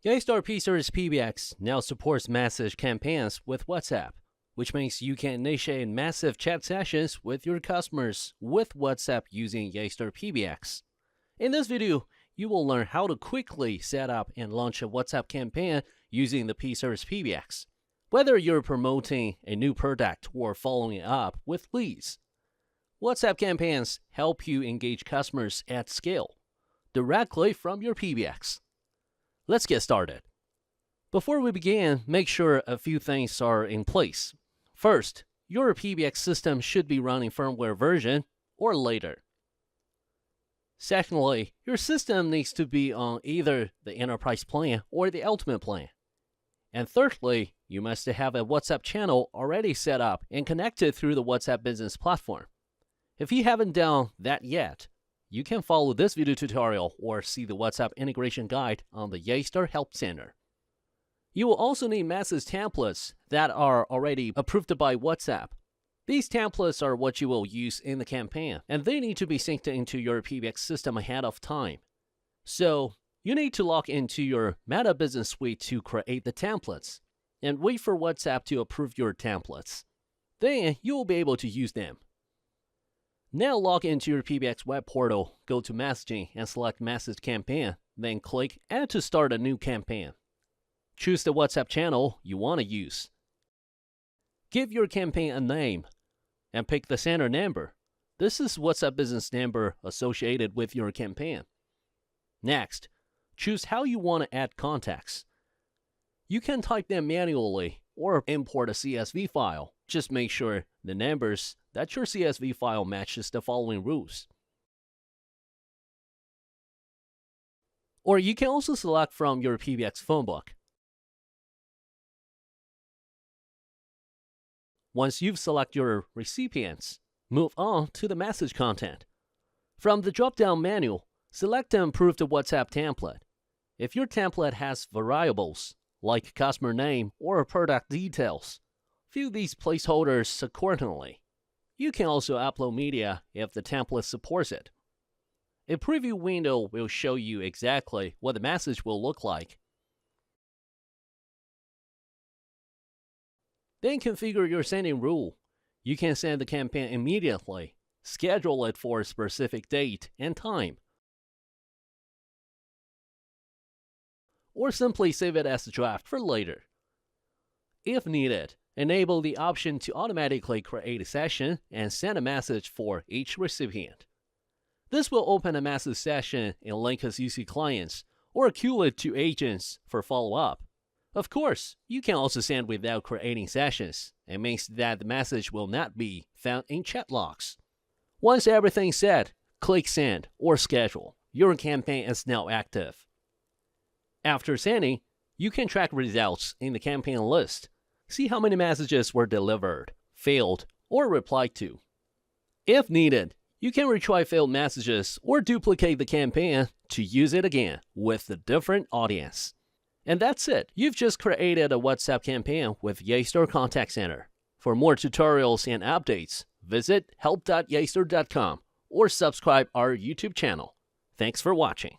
Yeastar P-Series PBX now supports message campaigns with WhatsApp, which means you can initiate massive chat sessions with your customers with WhatsApp using Yeastar PBX. In this video, you will learn how to quickly set up and launch a WhatsApp campaign using the P-Series PBX, whether you're promoting a new product or following up with leads. WhatsApp campaigns help you engage customers at scale, directly from your PBX. Let's get started. Before we begin, make sure a few things are in place. First, your PBX system should be running firmware version or later. Secondly, your system needs to be on either the enterprise plan or the ultimate plan. And thirdly, you must have a WhatsApp channel already set up and connected through the WhatsApp business platform. If you haven't done that yet, you can follow this video tutorial or see the WhatsApp integration guide on the Yeastar Help Center. You will also need message templates that are already approved by WhatsApp. These templates are what you will use in the campaign, and they need to be synced into your PBX system ahead of time. So, you need to log into your Meta Business Suite to create the templates, and wait for WhatsApp to approve your templates. Then, you will be able to use them. Now log into your PBX web portal, go to Messaging and select Message Campaign, then click Add to start a new campaign. Choose the WhatsApp channel you want to use. Give your campaign a name and pick the sender number. This is WhatsApp business number associated with your campaign. Next, choose how you want to add contacts. You can type them manually or import a CSV file. Just make sure the numbers that your CSV file matches the following rules. Or you can also select from your PBX phone book. Once you've selected your recipients, move on to the message content. From the drop-down menu, select and approve the WhatsApp template. If your template has variables, like customer name or product details, fill these placeholders accordingly. You can also upload media if the template supports it. A preview window will show you exactly what the message will look like. Then configure your sending rule. You can send the campaign immediately, schedule it for a specific date and time, or simply save it as a draft for later. If needed, enable the option to automatically create a session and send a message for each recipient. This will open a message session in link as UC clients or queue it to agents for follow-up. Of course, you can also send without creating sessions. It means that the message will not be found in chat logs. Once everything's set, click Send or Schedule. Your campaign is now active. After sending, you can track results in the campaign list. See how many messages were delivered, failed, or replied to. If needed, you can retry failed messages or duplicate the campaign to use it again with a different audience. And that's it. You've just created a WhatsApp campaign with Yeastar Contact Center. For more tutorials and updates, visit help.yeastar.com or subscribe our YouTube channel. Thanks for watching.